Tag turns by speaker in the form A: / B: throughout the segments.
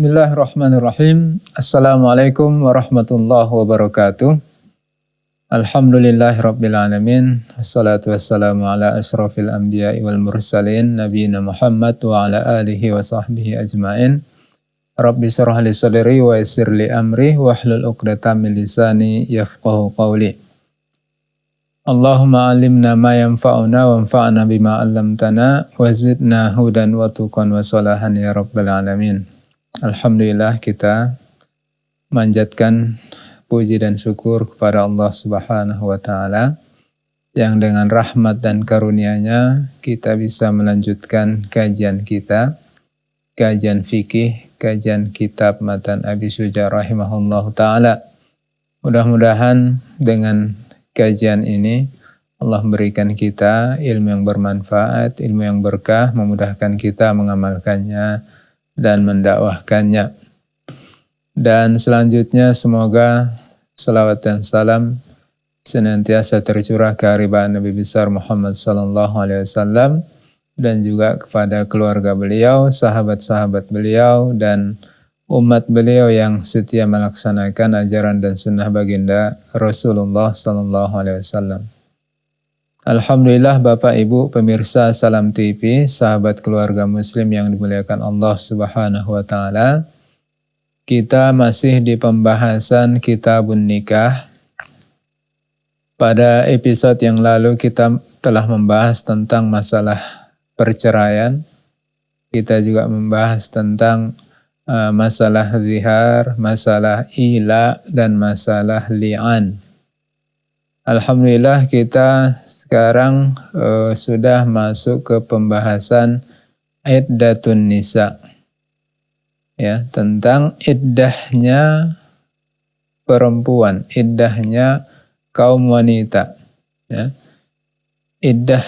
A: Bismillahirrahmanirrahim. Assalamualaikum warahmatullahi wabarakatuh. Alhamdulillahirabbil alamin. Wassalatu wassalamu ala asyrafil anbiya'i wal mursalin nabiyina Muhammad wa ala alihi wa sahbihi ajmain. Rabbi shrah li sadri wa yassir li amri wahlul 'uqdatam min lisani yafqahu qawli. Allahumma 'allimna ma yanfa'una wanfa'na bima 'allamtana wa zidna hudan wa tuqan wa salahan ya rabbal alamin. Alhamdulillah, kita manjatkan puji dan syukur kepada Allah Subhanahu wa taala yang dengan rahmat dan karunia-Nya kita bisa melanjutkan kajian kita, kajian fikih, kajian kitab Matan Abi Syuja rahimahullahu taala. Mudah-mudahan dengan kajian ini Allah memberikan kita ilmu yang bermanfaat, ilmu yang berkah, memudahkan kita mengamalkannya dan mendakwahkannya. Dan selanjutnya semoga salawat dan salam senantiasa tercurah ke haribaan Nabi besar Muhammad sallallahu alaihi wasallam dan juga kepada keluarga beliau, sahabat-sahabat beliau dan umat beliau yang setia melaksanakan ajaran dan sunnah baginda Rasulullah sallallahu alaihi wasallam. Alhamdulillah, Bapak Ibu pemirsa Salam TV, sahabat keluarga muslim yang dimuliakan Allah Subhanahu wa taala. Kita masih di pembahasan Kitabun Nikah. Pada episode yang lalu kita telah membahas tentang masalah perceraian. Kita juga membahas tentang masalah zihar, masalah ila dan masalah li'an. Alhamdulillah, kita sekarang sudah masuk ke pembahasan iddatun nisa. Ya, tentang iddahnya perempuan, iddahnya kaum wanita. Ya. Iddah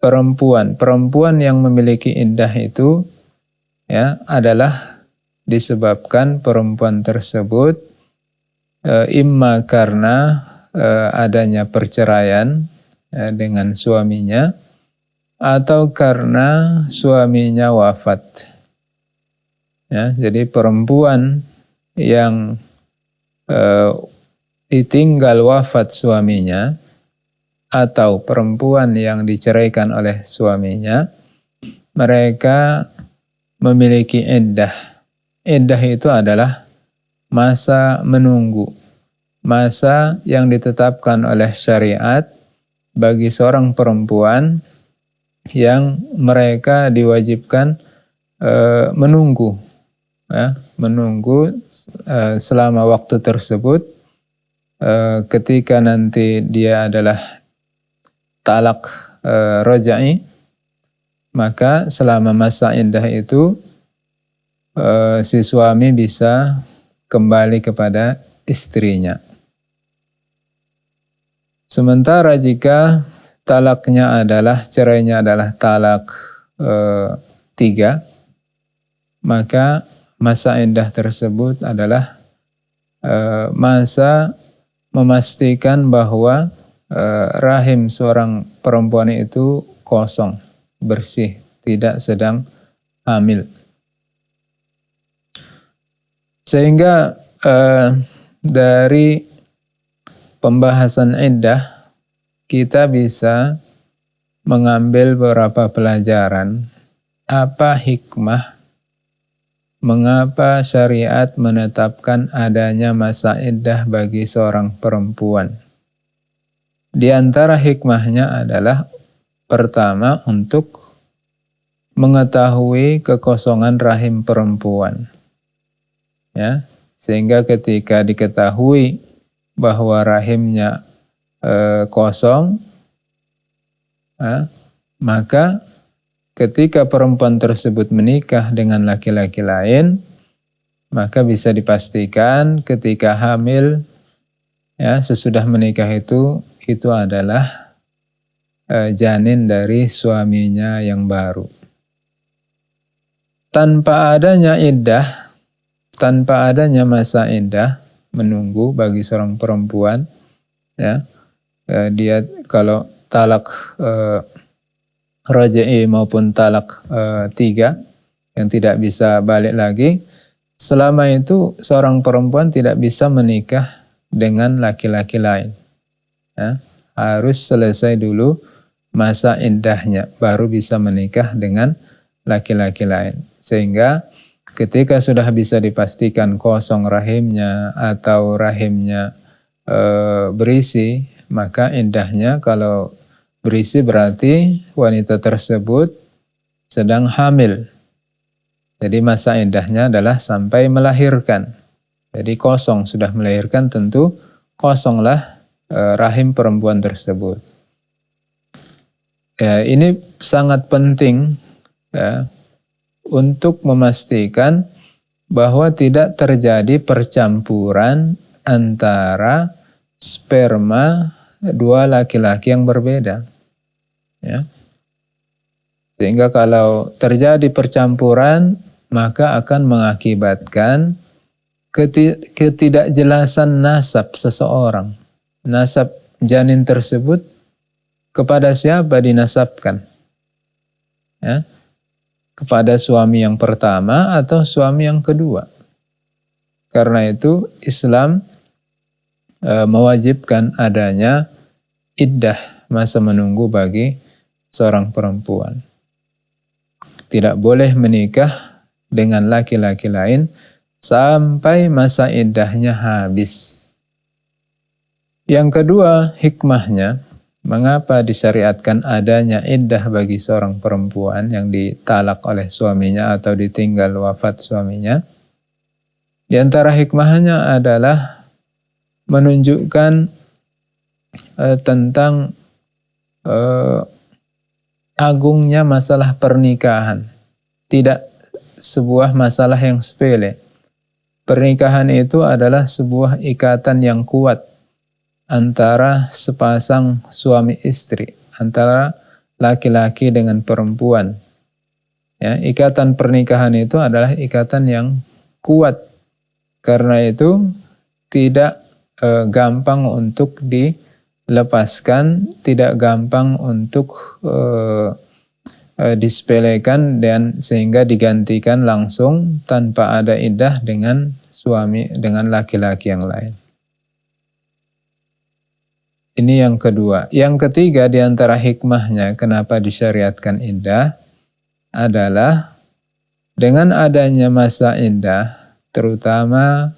A: perempuan, perempuan yang memiliki iddah itu ya adalah disebabkan perempuan tersebut imma karena adanya perceraian dengan suaminya atau karena suaminya wafat. Ya, jadi perempuan yang ditinggal wafat suaminya atau perempuan yang diceraikan oleh suaminya, mereka memiliki iddah. Iddah itu adalah masa menunggu, masa yang ditetapkan oleh syariat bagi seorang perempuan yang mereka diwajibkan menunggu, ya, menunggu selama waktu tersebut. Ketika nanti dia adalah talak roja'i, maka selama masa iddah itu si suami bisa kembali kepada istrinya. Sementara jika talaknya adalah, cerainya adalah talak 3, maka masa iddah tersebut adalah masa memastikan bahwa rahim seorang perempuan itu kosong, bersih, tidak sedang hamil. Sehingga dari pembahasan iddah kita bisa mengambil beberapa pelajaran. Apa hikmah mengapa syariat menetapkan adanya masa iddah bagi seorang perempuan? Di antara hikmahnya adalah pertama, untuk mengetahui kekosongan rahim perempuan. Ya, sehingga ketika diketahui bahwa rahimnya kosong, maka ketika perempuan tersebut menikah dengan laki-laki lain, maka bisa dipastikan ketika hamil, ya, sesudah menikah itu adalah janin dari suaminya yang baru. Tanpa adanya iddah, tanpa adanya masa iddah menunggu bagi seorang perempuan, ya, dia kalau talak roja'i maupun talak 3 yang tidak bisa balik lagi, selama itu seorang perempuan tidak bisa menikah dengan laki-laki lain. Ya, harus selesai dulu masa iddahnya, baru bisa menikah dengan laki-laki lain. Sehingga ketika sudah bisa dipastikan kosong rahimnya atau rahimnya berisi, maka iddahnya kalau berisi berarti wanita tersebut sedang hamil. Jadi masa iddahnya adalah sampai melahirkan. Jadi kosong, sudah melahirkan tentu kosonglah rahim perempuan tersebut. Ya, ini sangat penting ya, untuk memastikan bahwa tidak terjadi percampuran antara sperma dua laki-laki yang berbeda. Ya. Sehingga kalau terjadi percampuran, maka akan mengakibatkan ketidakjelasan nasab seseorang. Nasab janin tersebut kepada siapa dinasabkan? Ya. Kepada suami yang pertama atau suami yang kedua. Karena itu Islam mewajibkan adanya iddah, masa menunggu bagi seorang perempuan. Tidak boleh menikah dengan laki-laki lain sampai masa iddahnya habis. Yang kedua, hikmahnya, mengapa disyariatkan adanya iddah bagi seorang perempuan yang ditalak oleh suaminya atau ditinggal wafat suaminya? Di antara hikmahnya adalah menunjukkan tentang agungnya masalah pernikahan. Tidak sebuah masalah yang sepele. Pernikahan itu adalah sebuah ikatan yang kuat antara sepasang suami istri, antara laki-laki dengan perempuan. Ya, ikatan pernikahan itu adalah ikatan yang kuat. Karena itu tidak gampang untuk dilepaskan, tidak gampang untuk disepelekan dan sehingga digantikan langsung tanpa ada iddah dengan suami, dengan laki-laki yang lain. Ini yang kedua. Yang ketiga di antara hikmahnya kenapa disyariatkan iddah adalah dengan adanya masa iddah, terutama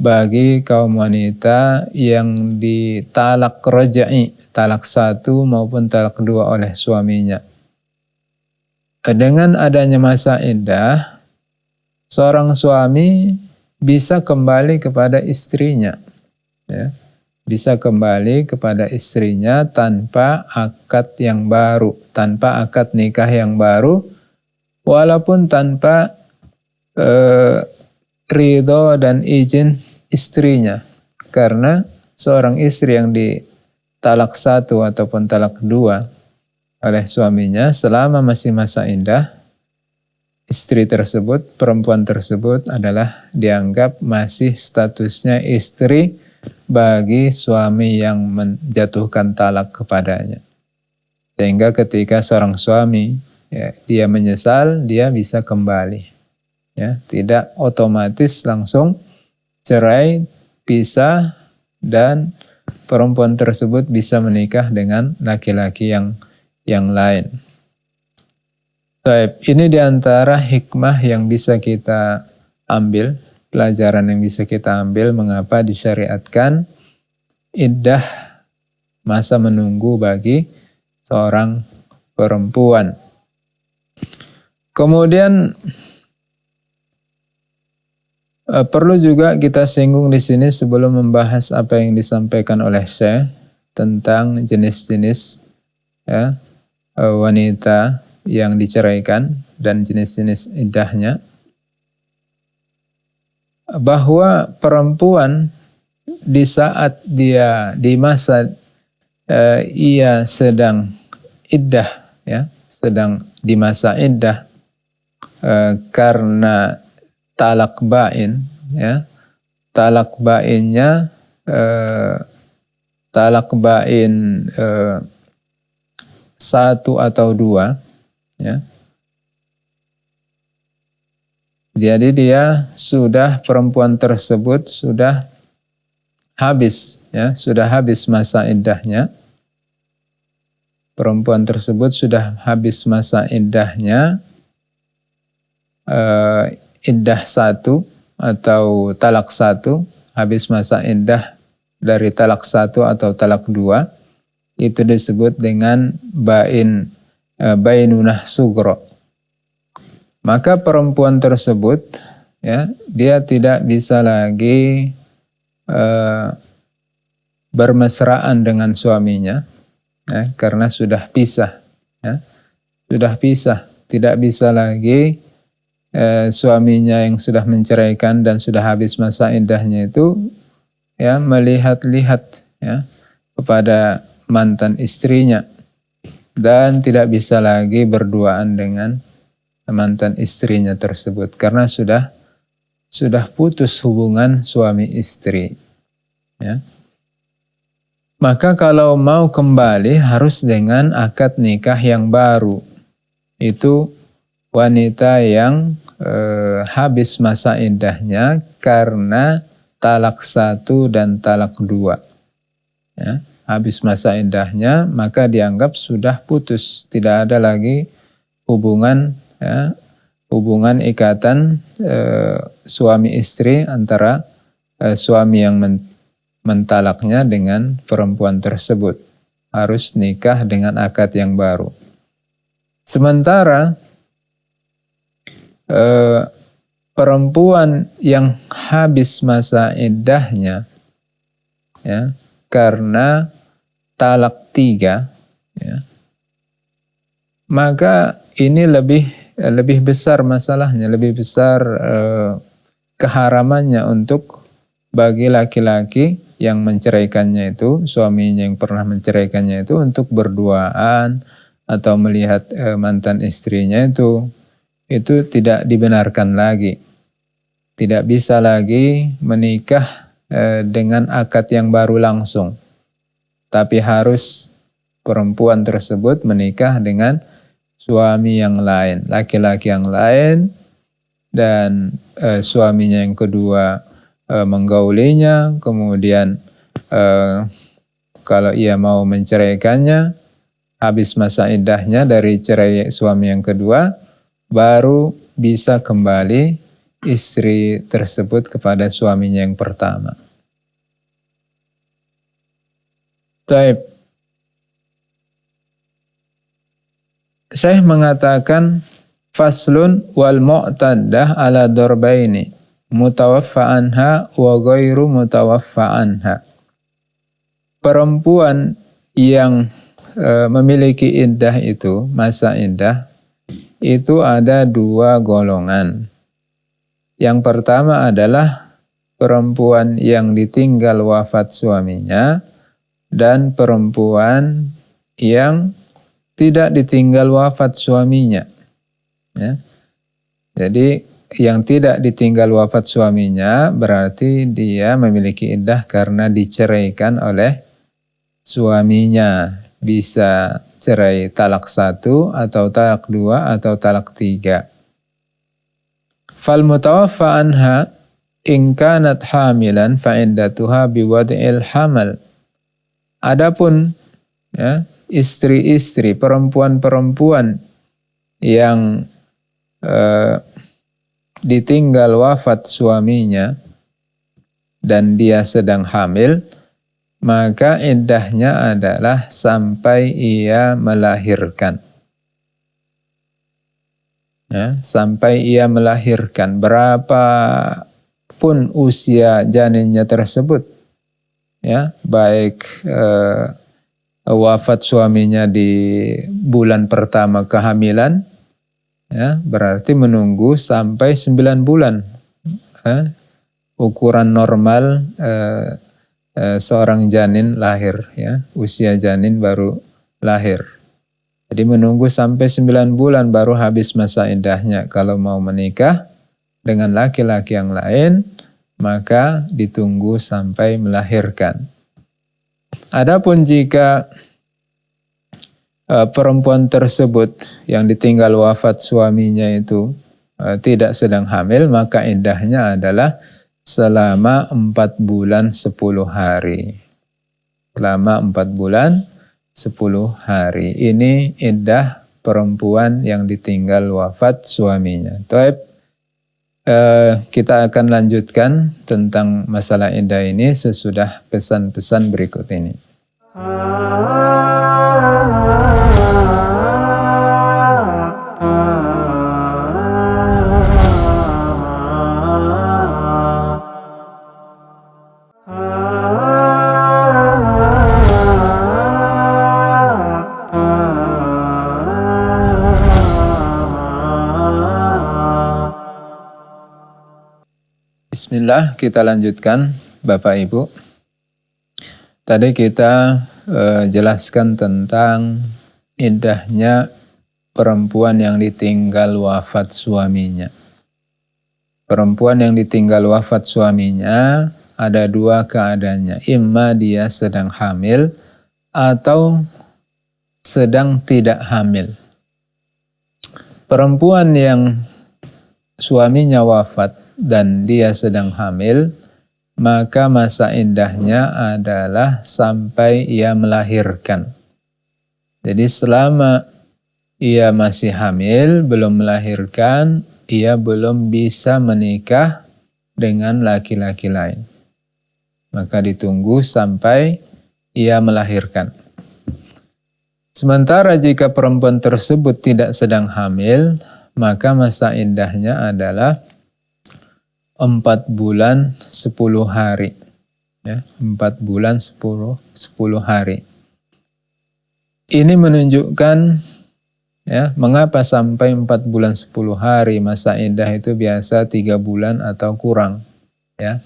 A: bagi kaum wanita yang ditalak raj'i, talak satu maupun talak dua oleh suaminya. Dengan adanya masa iddah, seorang suami bisa kembali kepada istrinya. Ya. Bisa kembali kepada istrinya tanpa akad yang baru, tanpa akad nikah yang baru, walaupun tanpa ridho dan izin istrinya. Karena seorang istri yang ditalak satu ataupun talak dua oleh suaminya, selama masih masa iddah, istri tersebut, perempuan tersebut adalah dianggap masih statusnya istri bagi suami yang menjatuhkan talak kepadanya. Sehingga ketika seorang suami ya, dia menyesal, dia bisa kembali. Ya, tidak otomatis langsung cerai, pisah, dan perempuan tersebut bisa menikah dengan laki-laki yang lain. Baik, ini diantara hikmah yang bisa kita ambil, pelajaran yang bisa kita ambil mengapa disyariatkan iddah masa menunggu bagi seorang perempuan. Kemudian perlu juga kita singgung di sini sebelum membahas apa yang disampaikan oleh Syekh tentang jenis-jenis ya, wanita yang diceraikan dan jenis-jenis iddahnya, bahwa perempuan di saat dia di masa ia sedang iddah, ya, sedang di masa iddah karena talak bain, ya, talak bainnya talak bain satu atau dua, ya, Jadi perempuan tersebut sudah habis, ya, sudah habis masa iddahnya. Perempuan tersebut sudah habis masa iddahnya, iddah 1 atau talak 1, habis masa iddah dari talak 1 atau talak 2, itu disebut dengan bainunah sugro. Maka perempuan tersebut, ya, dia tidak bisa lagi bermesraan dengan suaminya, ya, karena sudah pisah, ya, sudah pisah, tidak bisa lagi suaminya yang sudah menceraikan dan sudah habis masa iddahnya itu, ya, melihat-lihat, ya, kepada mantan istrinya, dan tidak bisa lagi berduaan dengan mantan istrinya tersebut karena sudah putus hubungan suami istri, ya. Maka kalau mau kembali harus dengan akad nikah yang baru. Itu wanita yang habis masa iddahnya karena talak 1 dan talak 2. Ya, habis masa iddahnya maka dianggap sudah putus, tidak ada lagi hubungan, ya, hubungan ikatan suami istri antara suami yang mentalaknya dengan perempuan tersebut. Harus nikah dengan akad yang baru. Sementara perempuan yang habis masa iddahnya, ya, karena talak 3, ya, maka ini lebih besar masalahnya, lebih besar keharamannya untuk bagi laki-laki yang menceraikannya itu, suaminya yang pernah menceraikannya itu, untuk berduaan atau melihat mantan istrinya itu tidak dibenarkan lagi. Tidak bisa lagi menikah dengan akad yang baru langsung. Tapi harus perempuan tersebut menikah dengan suami yang lain, laki-laki yang lain, dan suaminya yang kedua menggaulinya, kemudian kalau ia mau menceraikannya, habis masa iddahnya dari cerai suami yang kedua, baru bisa kembali istri tersebut kepada suaminya yang pertama. Taib. Syekh mengatakan faslun wal mu'taddah ala darbaini mutawaffa anha wa ghairu mutawaffa anha. Perempuan yang memiliki iddah itu, masa iddah, itu ada 2 golongan. Yang pertama adalah perempuan yang ditinggal wafat suaminya dan perempuan yang tidak ditinggal wafat suaminya. Ya. Jadi yang tidak ditinggal wafat suaminya berarti dia memiliki iddah karena diceraikan oleh suaminya. Bisa cerai talak 1 atau talak 2 atau talak 3. Fal mutawaffa anha in kanat hamilan fa iddatuha biwad'il hamal. Adapun, ya, istri-istri, perempuan-perempuan yang ditinggal wafat suaminya dan dia sedang hamil, maka iddahnya adalah sampai ia melahirkan. Ya, sampai ia melahirkan, berapapun usia janinnya tersebut, ya, baik wafat suaminya di bulan pertama kehamilan, ya, berarti menunggu sampai 9 bulan. Ukuran normal seorang janin lahir, ya, usia janin baru lahir. Jadi menunggu sampai 9 bulan baru habis masa iddahnya. Kalau mau menikah dengan laki-laki yang lain, maka ditunggu sampai melahirkan. Adapun jika perempuan tersebut yang ditinggal wafat suaminya itu tidak sedang hamil, maka iddahnya adalah selama 4 bulan 10 hari. Selama 4 bulan 10 hari. Ini iddah perempuan yang ditinggal wafat suaminya. Taib, kita akan lanjutkan tentang masalah iddah ini sesudah pesan-pesan berikut ini. Bismillah, kita lanjutkan Bapak Ibu. Tadi kita jelaskan tentang iddahnya perempuan yang ditinggal wafat suaminya. Perempuan yang ditinggal wafat suaminya ada 2 keadaannya. Imma dia sedang hamil atau sedang tidak hamil. Perempuan yang suaminya wafat dan dia sedang hamil, maka masa iddahnya adalah sampai ia melahirkan. Jadi selama ia masih hamil, belum melahirkan, ia belum bisa menikah dengan laki-laki lain. Maka ditunggu sampai ia melahirkan. Sementara jika perempuan tersebut tidak sedang hamil, maka masa iddahnya adalah 4 bulan 10 hari. Ya, 4 bulan 10 hari. Ini menunjukkan ya, mengapa sampai 4 bulan 10 hari. Masa iddah itu biasa 3 bulan atau kurang. Ya,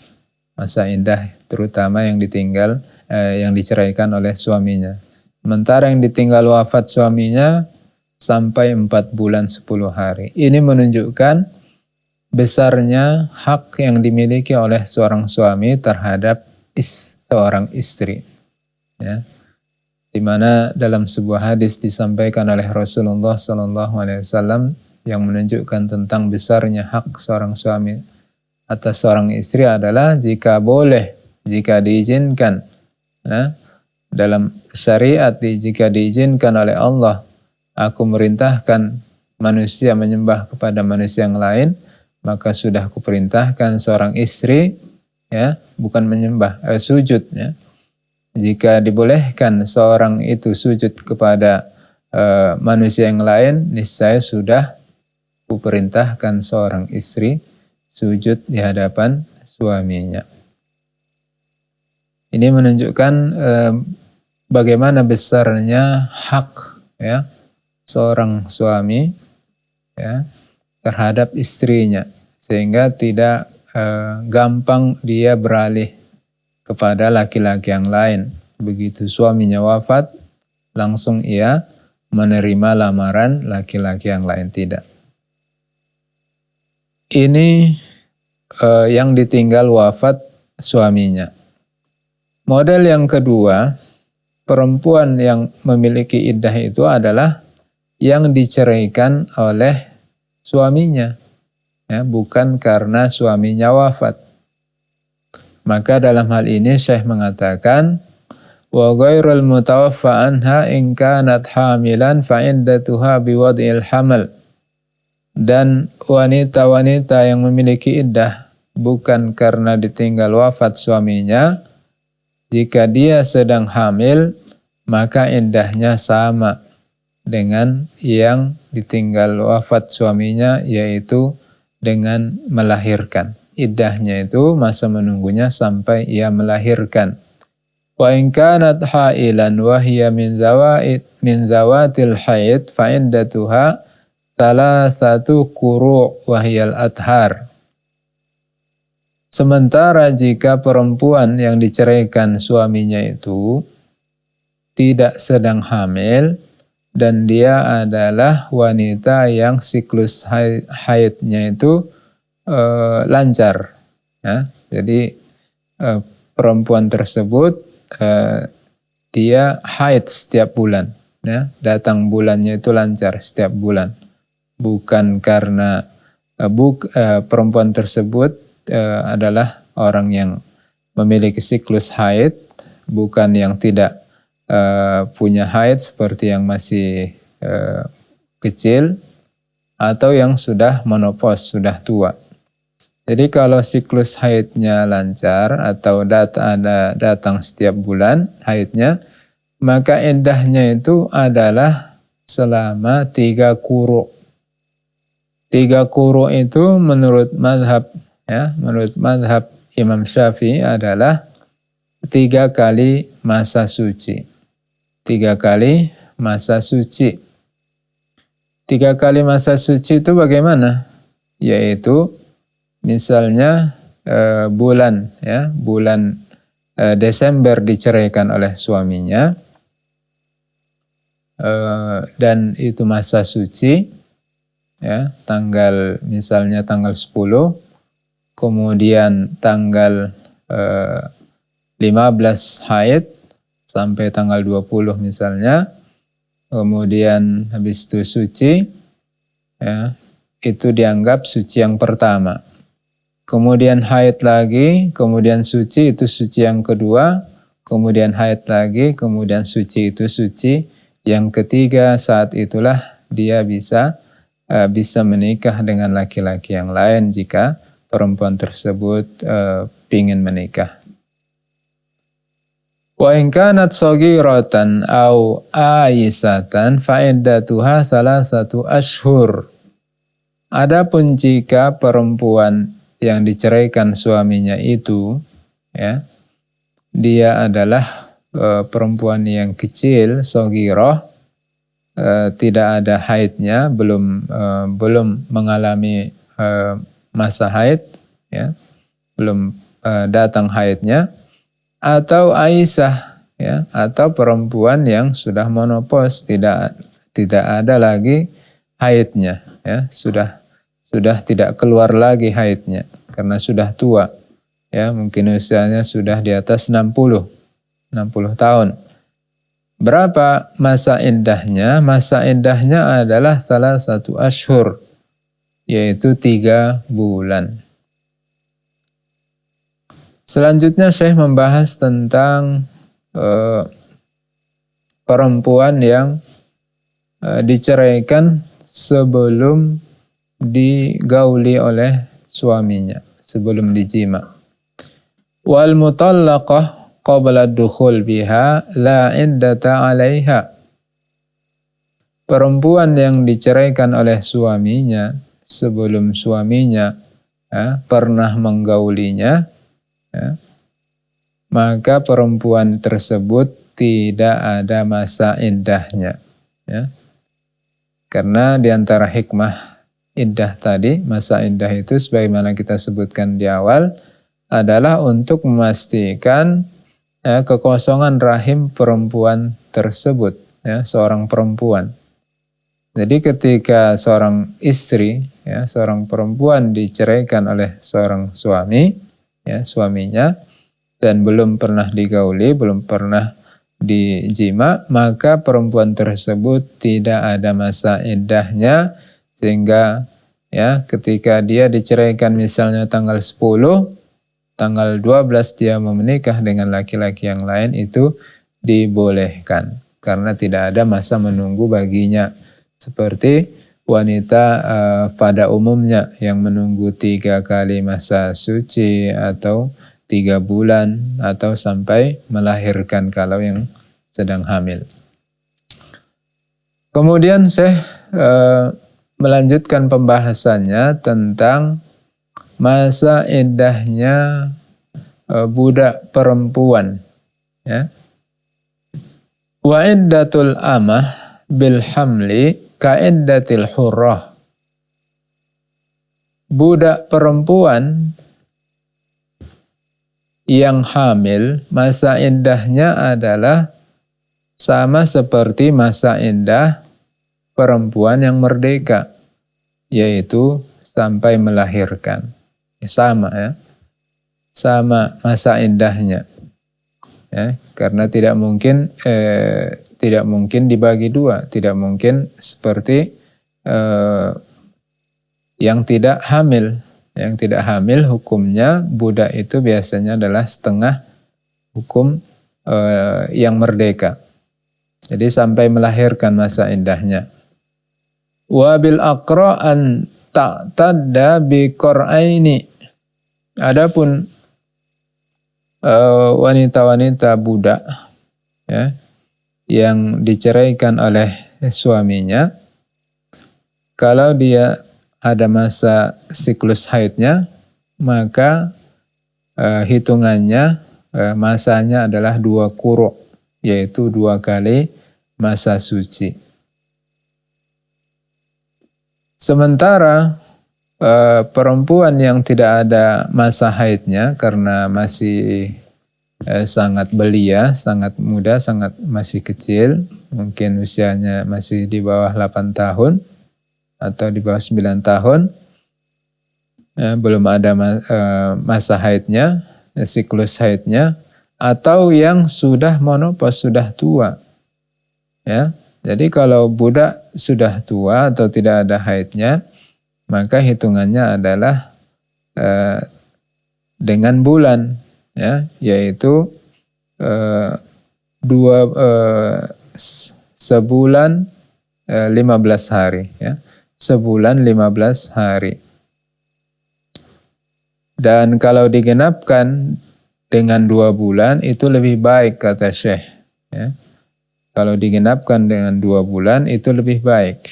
A: masa iddah terutama yang ditinggal, yang diceraikan oleh suaminya. Sementara yang ditinggal wafat suaminya sampai 4 bulan 10 hari. Ini menunjukkan besarnya hak yang dimiliki oleh seorang suami terhadap seorang istri. Ya. Di mana dalam sebuah hadis disampaikan oleh Rasulullah SAW yang menunjukkan tentang besarnya hak seorang suami atas seorang istri adalah jika boleh, jika diizinkan. Nah, dalam syariat jika diizinkan oleh Allah, aku merintahkan manusia menyembah kepada manusia yang lain, maka sudah kuperintahkan seorang istri ya, bukan menyembah, sujud ya. Jika dibolehkan seorang itu sujud kepada manusia yang lain, niscaya sudah kuperintahkan seorang istri sujud di hadapan suaminya. Ini menunjukkan bagaimana besarnya hak ya seorang suami ya terhadap istrinya, sehingga tidak gampang dia beralih kepada laki-laki yang lain. Begitu suaminya wafat, langsung ia menerima lamaran laki-laki yang lain, tidak. Ini yang ditinggal wafat suaminya. Model yang kedua, perempuan yang memiliki iddah itu adalah yang diceraikan oleh suaminya, ya, bukan karena suaminya wafat. Maka dalam hal ini Syekh mengatakan, wa ghairul mutawaffa anha in kanat hamilan fa iddatuha biwad'il hamal. Dan wanita-wanita yang memiliki iddah bukan karena ditinggal wafat suaminya, jika dia sedang hamil, maka iddahnya sama dengan yang ditinggal wafat suaminya, yaitu dengan melahirkan. Iddahnya itu masa menunggunya sampai ia melahirkan. Wa in kanat hailan wa hiya min zawatil haid fa iddatuha thalathatu quru' wa hiyal athar. Sementara jika perempuan yang diceraikan suaminya itu tidak sedang hamil dan dia adalah wanita yang siklus haidnya itu lancar, ya. Jadi perempuan tersebut dia haid setiap bulan, ya. Datang bulannya itu lancar setiap bulan, bukan karena perempuan tersebut adalah orang yang memiliki siklus haid, bukan yang tidak punya haid seperti yang masih kecil atau yang sudah menopause, sudah tua. Jadi kalau siklus haidnya lancar atau datang setiap bulan haidnya, maka iddahnya itu adalah selama 3 quru. 3 quru itu menurut madhab Imam Syafi'i adalah 3 kali masa suci. 3 kali masa suci. 3 kali masa suci itu bagaimana? Yaitu misalnya bulan Desember diceraikan oleh suaminya, dan itu masa suci, ya, misalnya tanggal 10, kemudian tanggal 15 haid sampai tanggal 20 misalnya, kemudian habis itu suci, ya, itu dianggap suci yang pertama. Kemudian haid lagi, kemudian suci, itu suci yang kedua, kemudian haid lagi, kemudian suci, itu suci yang ketiga. Saat itulah dia bisa menikah dengan laki-laki yang lain jika perempuan tersebut ingin menikah. Wa in kanat shaghiratan aw aisatan fa iddatuha 3 ashhur. Adapun jika perempuan yang diceraikan suaminya itu, ya, dia adalah perempuan yang kecil, shaghirah, tidak ada haidnya, belum mengalami masa haid, ya, belum datang haidnya, atau Aisyah, ya, atau perempuan yang sudah menopause, tidak ada lagi haidnya, ya, sudah tidak keluar lagi haidnya karena sudah tua, ya, mungkin usianya sudah di atas 60 tahun. Berapa masa iddahnya? Masa iddahnya adalah 3 ashhur, yaitu 3 bulan. Selanjutnya Syekh membahas tentang perempuan yang diceraikan sebelum digauli oleh suaminya, sebelum dijima. Wal mutallaqah qabla dukhul biha la iddata 'alaiha. Perempuan yang diceraikan oleh suaminya sebelum suaminya pernah menggaulinya, ya, maka perempuan tersebut tidak ada masa iddahnya, ya. Karena diantara hikmah iddah tadi, masa iddah itu sebagaimana kita sebutkan di awal adalah untuk memastikan kekosongan rahim perempuan tersebut, ya, seorang perempuan. Jadi ketika seorang istri, ya, seorang perempuan diceraikan oleh seorang suami, ya, suaminya, dan belum pernah digauli, belum pernah dijima, maka perempuan tersebut tidak ada masa iddahnya, sehingga, ya, ketika dia diceraikan misalnya tanggal 10, tanggal 12 dia menikah dengan laki-laki yang lain, itu dibolehkan karena tidak ada masa menunggu baginya, seperti wanita pada umumnya yang menunggu 3 kali masa suci atau 3 bulan atau sampai melahirkan kalau yang sedang hamil. Kemudian Syekh melanjutkan pembahasannya tentang masa iddahnya budak perempuan, ya. Wa iddatul amah bil hamli ka iddatil hurrah. Budak perempuan yang hamil, masa iddahnya adalah sama seperti masa iddah perempuan yang merdeka, yaitu sampai melahirkan. Sama, ya. Sama masa iddahnya. Ya, karena tidak mungkin dibagi dua, tidak mungkin seperti yang tidak hamil. Yang tidak hamil hukumnya budak itu biasanya adalah setengah hukum yang merdeka. Jadi sampai melahirkan masa iddahnya. Wa bil aqra an ta'tadda bi qur'aini. Adapun wanita-wanita budak ya, yang diceraikan oleh suaminya, kalau dia ada masa siklus haidnya, maka hitungannya masanya adalah 2 quru', yaitu 2 kali masa suci. Sementara perempuan yang tidak ada masa haidnya karena masih sangat belia, sangat muda, masih kecil, mungkin usianya masih di bawah 8 tahun atau di bawah 9 tahun, belum ada masa haidnya, siklus haidnya, atau yang sudah menopause, sudah tua. Ya. Jadi kalau budak sudah tua atau tidak ada haidnya, maka hitungannya adalah dengan bulan, ya, yaitu sebulan 15 hari, ya, sebulan 15 hari. Dan kalau digenapkan dengan 2 bulan itu lebih baik, kata Syekh. Ya. Kalau digenapkan dengan 2 bulan itu lebih baik.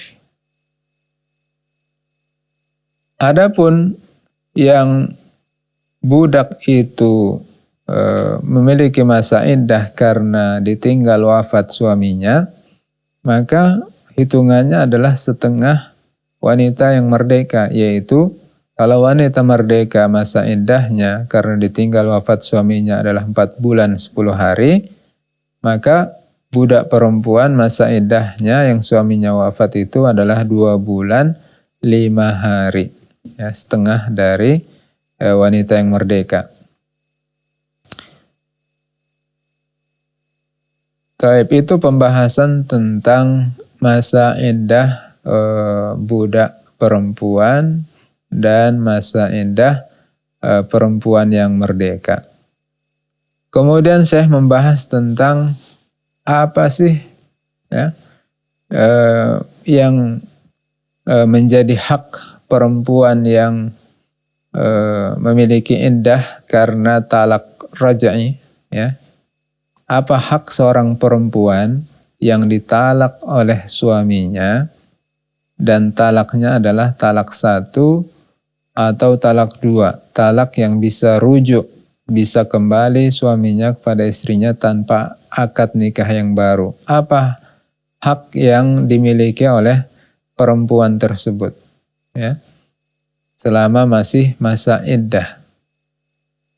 A: Adapun yang budak itu memiliki masa iddah karena ditinggal wafat suaminya, maka hitungannya adalah setengah wanita yang merdeka, yaitu kalau wanita merdeka masa iddahnya karena ditinggal wafat suaminya adalah 4 bulan 10 hari, maka budak perempuan masa iddahnya yang suaminya wafat itu adalah 2 bulan 5 hari. Ya, setengah dari wanita yang merdeka. Taib, itu pembahasan tentang masa iddah budak perempuan dan masa iddah perempuan yang merdeka. Kemudian saya membahas tentang apa sih ya, yang menjadi hak perempuan yang memiliki iddah karena talak raj'i, ya. Apa hak seorang perempuan yang ditalak oleh suaminya dan talaknya adalah talak 1 atau talak 2, talak yang bisa rujuk, bisa kembali suaminya kepada istrinya tanpa akad nikah yang baru. Apa hak yang dimiliki oleh perempuan tersebut, ya, selama masih masa iddah?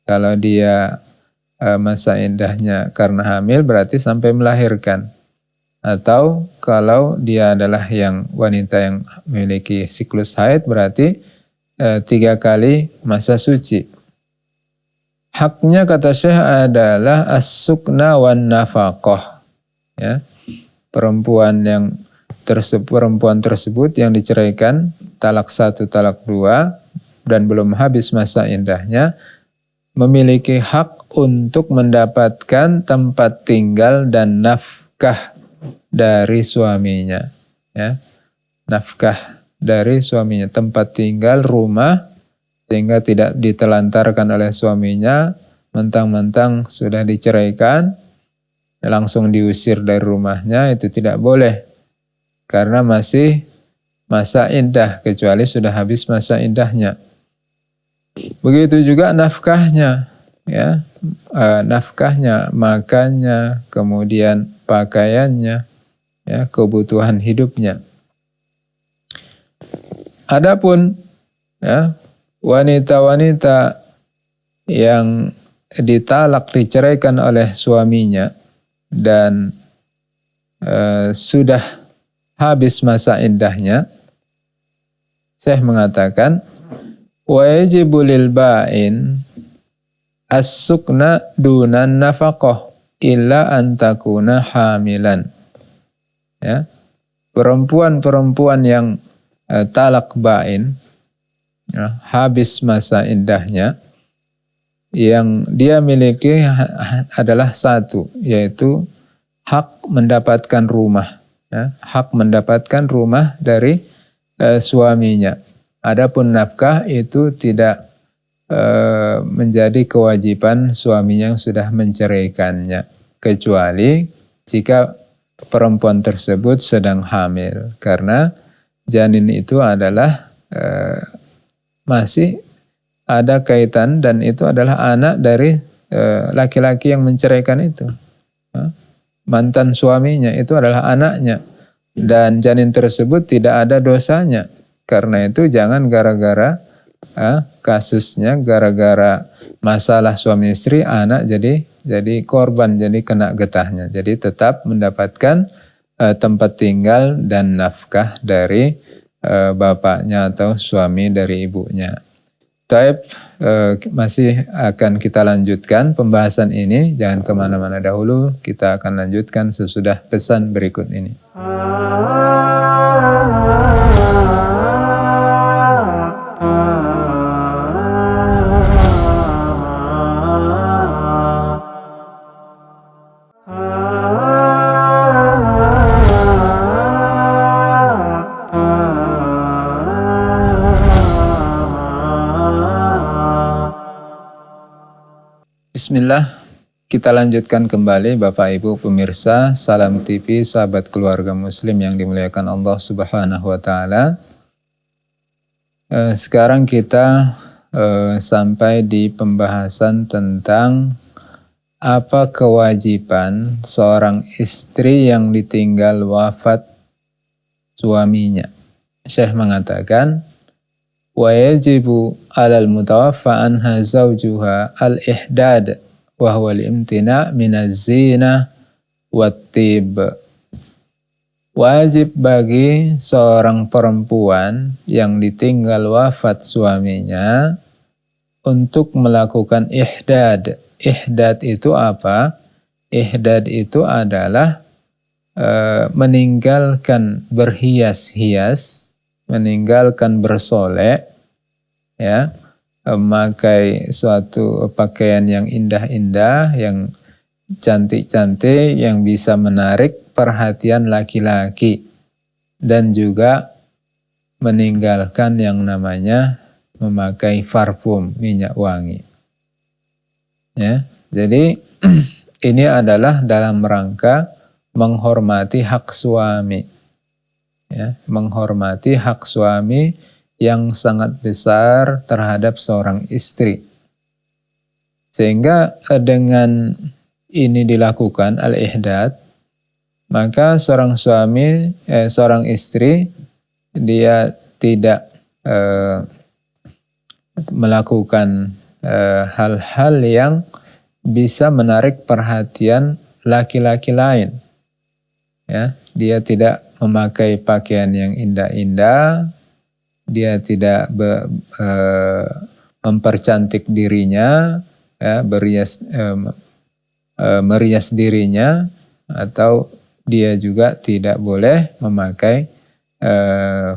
A: Kalau dia masa iddahnya karena hamil berarti sampai melahirkan, atau kalau dia adalah yang wanita yang memiliki siklus haid berarti 3 kali masa suci. Haknya, kata Syekh, adalah as-sukna wan nafaqah. Ya. Perempuan tersebut yang diceraikan talak 1, talak 2 dan belum habis masa iddahnya memiliki hak untuk mendapatkan tempat tinggal dan nafkah dari suaminya. Ya. Nafkah dari suaminya, tempat tinggal, rumah, sehingga tidak ditelantarkan oleh suaminya, mentang-mentang sudah diceraikan, langsung diusir dari rumahnya, itu tidak boleh. Karena masih masa iddah, kecuali sudah habis masa iddahnya. Begitu juga nafkahnya, ya, nafkahnya, makannya, kemudian pakaiannya, ya, kebutuhan hidupnya. Adapun ya, wanita-wanita yang ditalak, diceraikan oleh suaminya dan sudah habis masa iddahnya, Syekh mengatakan wa yajibu lil ba'in as-sukna dunan nafaqah illa an takuna hamilan. Ya. Perempuan-perempuan yang talak ba'in, ya, habis masa iddahnya, yang dia miliki adalah satu, yaitu hak mendapatkan rumah, ya, hak mendapatkan rumah dari suaminya. Adapun nafkah itu tidak menjadi kewajiban suaminya yang sudah menceraikannya, kecuali jika perempuan tersebut sedang hamil, karena janin itu adalah masih ada kaitan dan itu adalah anak dari laki-laki yang menceraikan itu. Mantan suaminya itu adalah anaknya dan janin tersebut tidak ada dosanya. Karena itu jangan gara-gara kasusnya, gara-gara masalah suami istri, anak jadi korban, jadi kena getahnya. Jadi tetap mendapatkan tempat tinggal dan nafkah dari bapaknya atau suami dari ibunya. Taib, masih akan kita lanjutkan pembahasan ini. Jangan kemana-mana dahulu. Kita akan lanjutkan sesudah pesan berikut ini. Bismillah, kita lanjutkan kembali Bapak Ibu pemirsa Salam TV, sahabat keluarga muslim yang dimuliakan Allah Subhanahu wa taala. Sekarang kita sampai di pembahasan tentang apa kewajiban seorang istri yang ditinggal wafat suaminya. Syekh mengatakan, wa yajibu 'alal mutawaffa anha zawjuha al-ihdad wa huwa al-imtina' minaz zina wat-tib. Wajib bagi seorang perempuan yang ditinggal wafat suaminya untuk melakukan ihdad. Ihdad itu apa? Ihdad itu adalah meninggalkan berhias-hias, meninggalkan bersolek, ya, memakai suatu pakaian yang indah-indah, yang cantik-cantik, yang bisa menarik perhatian laki-laki, dan juga meninggalkan yang namanya memakai parfum, minyak wangi. Ya, jadi ini adalah dalam rangka menghormati hak suami. Ya, menghormati hak suami yang sangat besar terhadap seorang istri. Sehingga dengan ini dilakukan al-ihdad, maka seorang suami, seorang istri, dia tidak melakukan hal-hal yang bisa menarik perhatian laki-laki lain. Ya, dia tidak memakai pakaian yang indah-indah, dia tidak mempercantik dirinya, ya, merias dirinya, atau dia juga tidak boleh memakai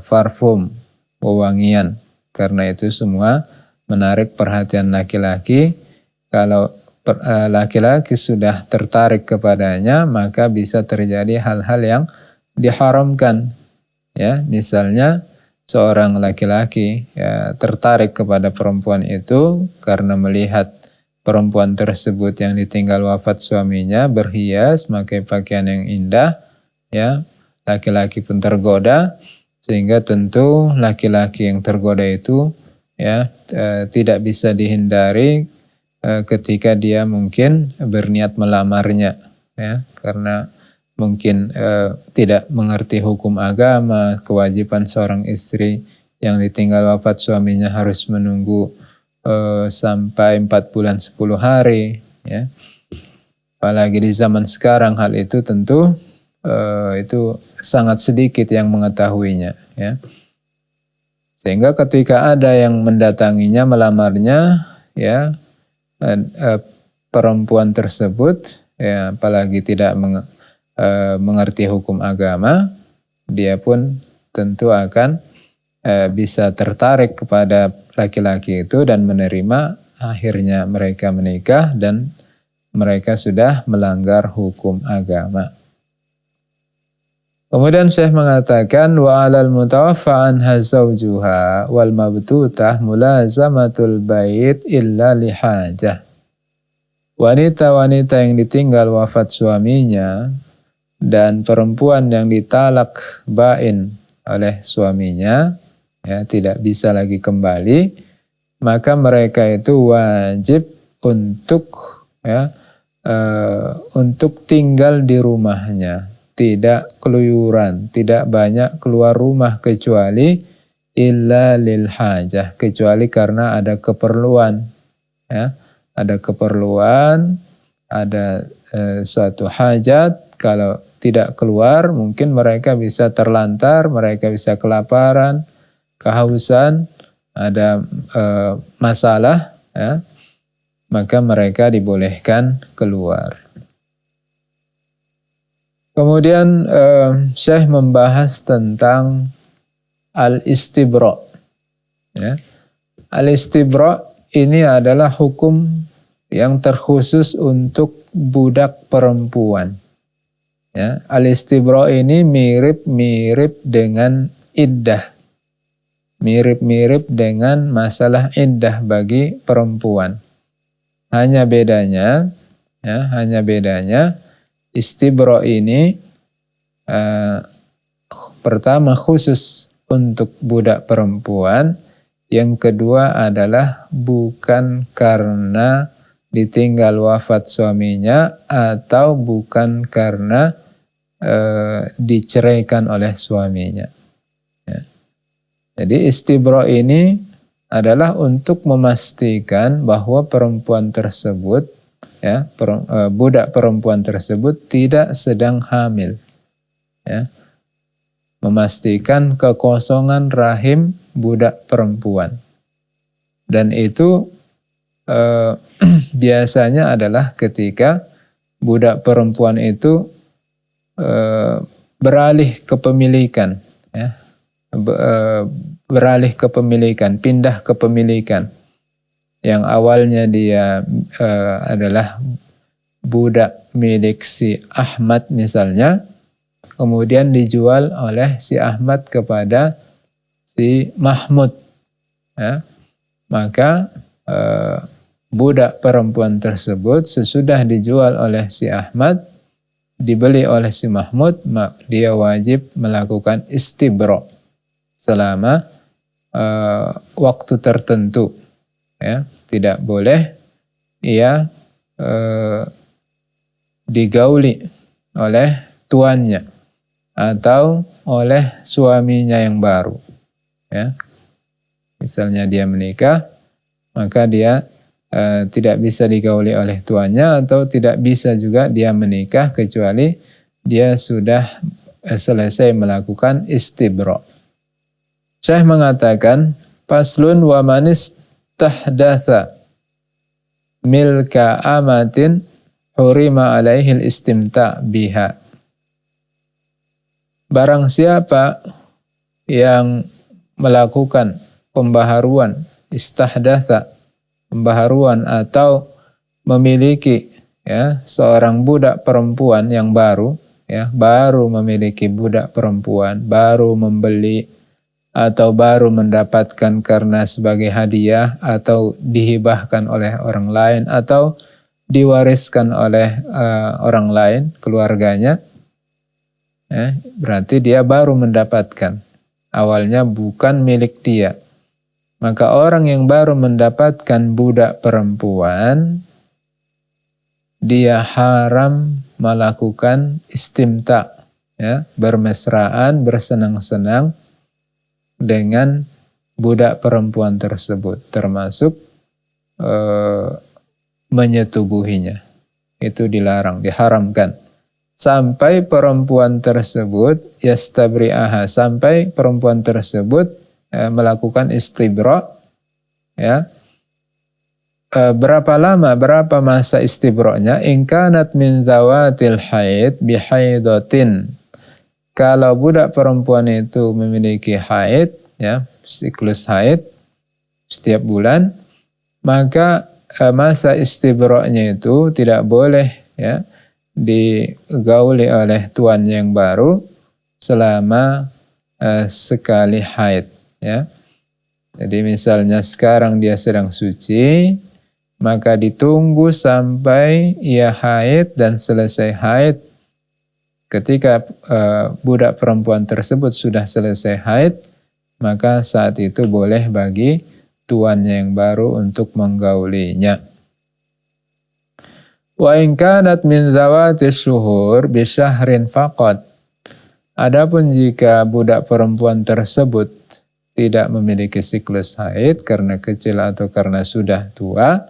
A: parfum, wewangian, karena itu semua menarik perhatian laki-laki. Kalau laki-laki sudah tertarik kepadanya, maka bisa terjadi hal-hal yang diharamkan. Ya, misalnya seorang laki-laki ya, tertarik kepada perempuan itu karena melihat perempuan tersebut yang ditinggal wafat suaminya berhias, memakai pakaian yang indah, ya, laki-laki pun tergoda, sehingga tentu laki-laki yang tergoda itu ya tidak bisa dihindari ketika dia mungkin berniat melamarnya, ya, karena mungkin tidak mengerti hukum agama, kewajiban seorang istri yang ditinggal wafat suaminya harus menunggu sampai 4 bulan 10 hari, ya. Apalagi di zaman sekarang hal itu tentu itu sangat sedikit yang mengetahuinya, ya. Sehingga ketika ada yang mendatanginya, melamarnya, ya, perempuan tersebut, ya, apalagi tidak mengerti hukum agama, dia pun tentu akan bisa tertarik kepada laki-laki itu dan menerima, akhirnya mereka menikah dan mereka sudah melanggar hukum agama. Kemudian Syekh mengatakan wa 'alal mutawaffa anha zawjuha wal mabtutah mulazamatul bait illa lihajah. Wanita-wanita yang ditinggal wafat suaminya dan perempuan yang ditalak bain oleh suaminya, ya, tidak bisa lagi kembali, maka mereka itu wajib untuk untuk tinggal di rumahnya, tidak keluyuran, tidak banyak keluar rumah kecuali illa lil hajah, kecuali karena ada keperluan, ya, ada keperluan, ada suatu hajat. Kalau tidak keluar, mungkin mereka bisa terlantar, mereka bisa kelaparan, kehausan, ada masalah, ya, maka mereka dibolehkan keluar. Kemudian Syekh membahas tentang al-istibra. Ya. Al-istibra ini adalah hukum yang terkhusus untuk budak perempuan. Ya. Al-istibra ini mirip-mirip dengan iddah. Mirip-mirip dengan masalah iddah bagi perempuan. Hanya bedanya istibra ini pertama khusus untuk budak perempuan, yang kedua adalah bukan karena ditinggal wafat suaminya atau bukan karena diceraikan oleh suaminya. Ya. Jadi istibra ini adalah untuk memastikan bahwa perempuan tersebut, ya, budak perempuan tersebut tidak sedang hamil, ya. Memastikan kekosongan rahim budak perempuan, dan itu biasanya adalah ketika budak perempuan itu beralih kepemilikan, ya, beralih kepemilikan, pindah kepemilikan. Yang awalnya dia adalah budak milik si Ahmad misalnya, kemudian dijual oleh si Ahmad kepada si Mahmud, ya. Maka budak perempuan tersebut sesudah dijual oleh si Ahmad, dibeli oleh si Mahmud, dia wajib melakukan istibra selama waktu tertentu, ya. Tidak boleh ia digauli oleh tuannya atau oleh suaminya yang baru, ya. Misalnya dia menikah, maka dia tidak bisa digauli oleh tuannya, atau tidak bisa juga dia menikah kecuali dia sudah selesai melakukan istibra. Syekh mengatakan, faslun wa manis tahdatha milka amatin hurima alaihil istimta' biha. Barang siapa yang melakukan pembaharuan, istahdatha, pembaharuan atau memiliki, ya, seorang budak perempuan yang baru, ya, baru memiliki budak perempuan, baru membeli atau baru mendapatkan karena sebagai hadiah atau dihibahkan oleh orang lain atau diwariskan oleh orang lain, keluarganya, ya, berarti dia baru mendapatkan. Awalnya bukan milik dia. Maka orang yang baru mendapatkan budak perempuan, dia haram melakukan istimta', ya, bermesraan, bersenang-senang dengan budak perempuan tersebut, termasuk menyetubuhinya. Itu dilarang, diharamkan. Sampai perempuan tersebut yastabri'aha, sampai perempuan tersebut melakukan istibra, ya. Berapa lama, berapa masa istibra'nya? In kanat min zawatil haid bihaidatin. Kalau budak perempuan itu memiliki haid, ya, siklus haid setiap bulan, maka masa istibra'nya itu tidak boleh ya digauli oleh tuannya yang baru selama sekali haid ya. Jadi misalnya sekarang dia sedang suci, maka ditunggu sampai ia haid dan selesai haid. Ketika budak perempuan tersebut sudah selesai haid, maka saat itu boleh bagi tuannya yang baru untuk menggaulinya. Wa in kanat min zawati syuhur bi syahrin faqat. Adapun jika budak perempuan tersebut tidak memiliki siklus haid karena kecil atau karena sudah tua,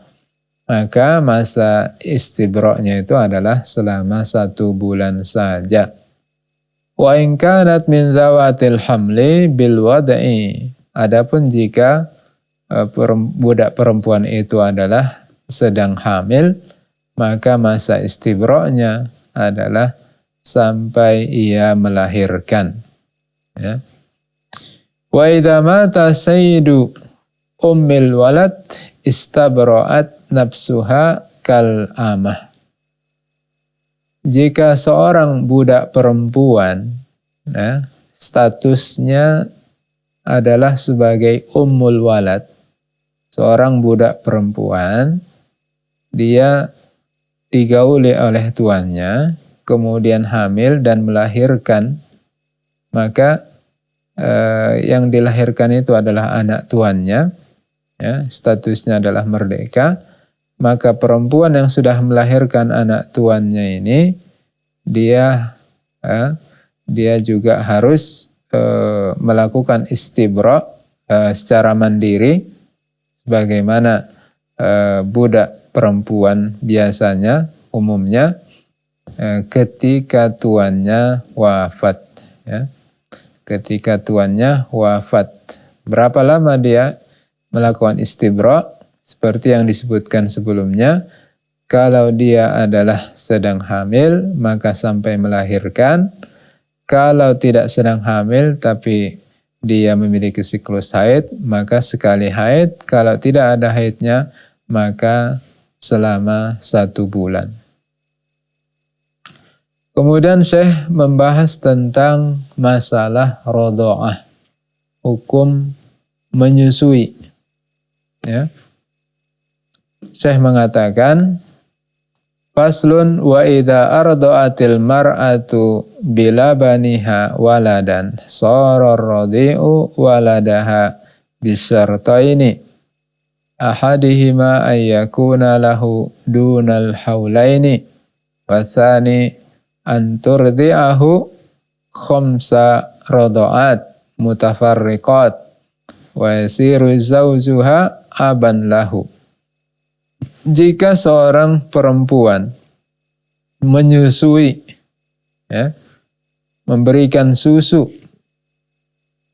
A: maka masa istibra'nya itu adalah selama 1 bulan saja. Wa in kanat min zawatil hamli bil wad'i. Adapun jika budak perempuan itu adalah sedang hamil, maka masa istibra'nya adalah sampai ia melahirkan. Ya. Wa idza mata sayyidu ummil walad istabra'at nafsuha kal amah. Jika seorang budak perempuan ya, statusnya adalah sebagai ummul walad, seorang budak perempuan, dia digauli oleh tuannya, kemudian hamil dan melahirkan, maka yang dilahirkan itu adalah anak tuannya, ya, statusnya adalah merdeka, maka perempuan yang sudah melahirkan anak tuannya ini, dia juga harus melakukan istibra secara mandiri, sebagaimana budak perempuan biasanya, umumnya, ketika tuannya wafat. Ya. Ketika tuannya wafat. Berapa lama dia melakukan istibra? Seperti yang disebutkan sebelumnya, kalau dia adalah sedang hamil, maka sampai melahirkan. Kalau tidak sedang hamil, tapi dia memiliki siklus haid, maka sekali haid. Kalau tidak ada haidnya, maka selama 1 bulan. Kemudian Syekh membahas tentang masalah rodho'ah, hukum menyusui. Ya. Syekh mengatakan, faslun wa idza arda'atil mar'atu bilabaniha waladan sara ar-radhi'u waladaha bisyartaini ahadihima ayyakuna lahu dunal haulaini wa tsani an turdi'ahu khamsa rada'at mutafarriqat wa yasiru zawjuha aban lahu. Jika seorang perempuan menyusui, ya, memberikan susu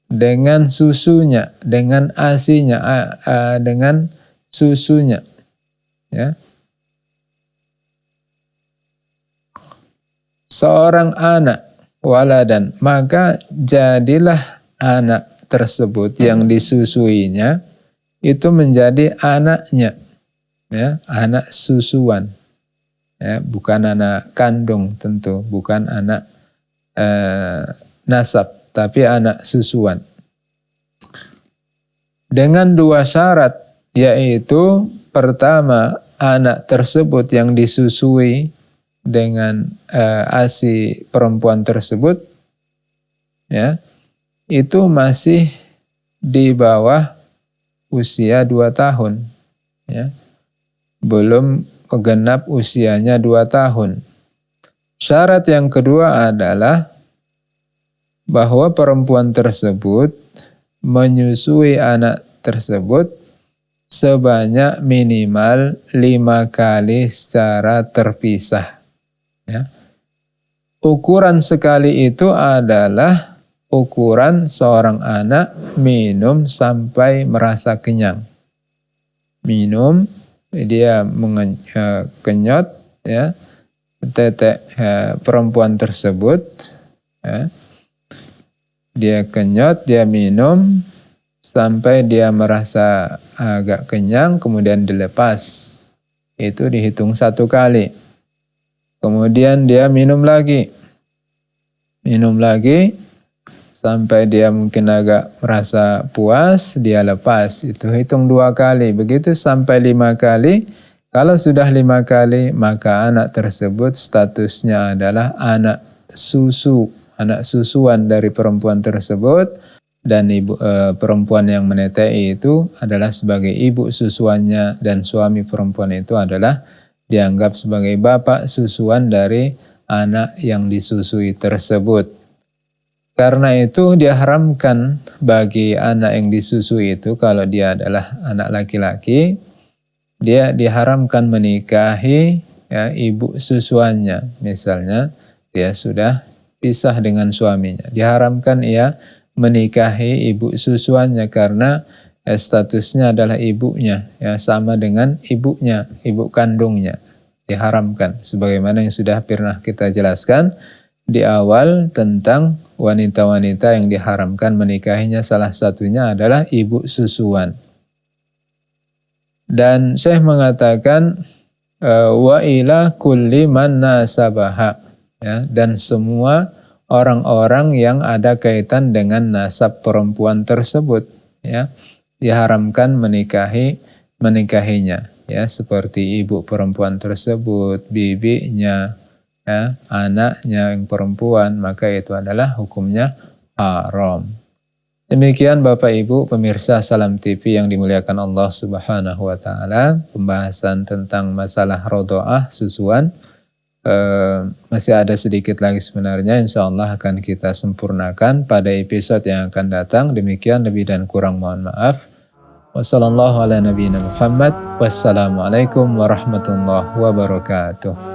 A: dengan susunya, dengan asinya, dengan susunya, ya, seorang anak waladan, maka jadilah anak tersebut yang disusuinya itu menjadi anaknya, ya, anak susuan, ya, bukan anak kandung tentu, bukan anak nasab, tapi anak susuan. Dengan 2 syarat, yaitu pertama, anak tersebut yang disusui dengan ASI perempuan tersebut, ya, itu masih di bawah usia 2 tahun, ya, belum genap usianya 2 tahun. Syarat yang kedua adalah bahwa perempuan tersebut menyusui anak tersebut sebanyak minimal 5 kali secara terpisah. Ya. Ukuran sekali itu adalah ukuran seorang anak minum sampai merasa kenyang. Minum, dia kenyot, ya, tetek perempuan tersebut, ya. Dia kenyot, dia minum sampai dia merasa agak kenyang, kemudian dilepas. Itu dihitung 1 kali. Kemudian dia minum lagi sampai dia mungkin agak merasa puas, dia lepas. Itu hitung 2 kali. Begitu sampai 5 kali. Kalau sudah 5 kali, maka anak tersebut statusnya adalah anak susuan dari perempuan tersebut. Dan perempuan yang menetai itu adalah sebagai ibu susuannya, dan suami perempuan itu adalah dianggap sebagai bapak susuan dari anak yang disusui tersebut. Karena itu diharamkan bagi anak yang disusui itu, kalau dia adalah anak laki-laki, dia diharamkan menikahi ibu susuannya. Misalnya dia sudah pisah dengan suaminya, diharamkan ia menikahi ibu susuannya karena statusnya adalah ibunya, sama dengan ibunya, ibu kandungnya. Diharamkan, sebagaimana yang sudah pernah kita jelaskan di awal tentang wanita-wanita yang diharamkan menikahinya, salah satunya adalah ibu susuan. Dan Syekh mengatakan wa ila kulli man nasabaha, dan semua orang-orang yang ada kaitan dengan nasab perempuan tersebut, diharamkan menikahinya, seperti ibu perempuan tersebut, bibinya, anaknya yang perempuan, maka itu adalah hukumnya haram. Demikian Bapak Ibu pemirsa Salam TV yang dimuliakan Allah Subhanahu wa taala, pembahasan tentang masalah rodho'ah, susuan. Masih ada sedikit lagi sebenarnya, insya Allah akan kita sempurnakan pada episode yang akan datang. Demikian, lebih dan kurang mohon maaf. Wassalamualaikum warahmatullahi wabarakatuh.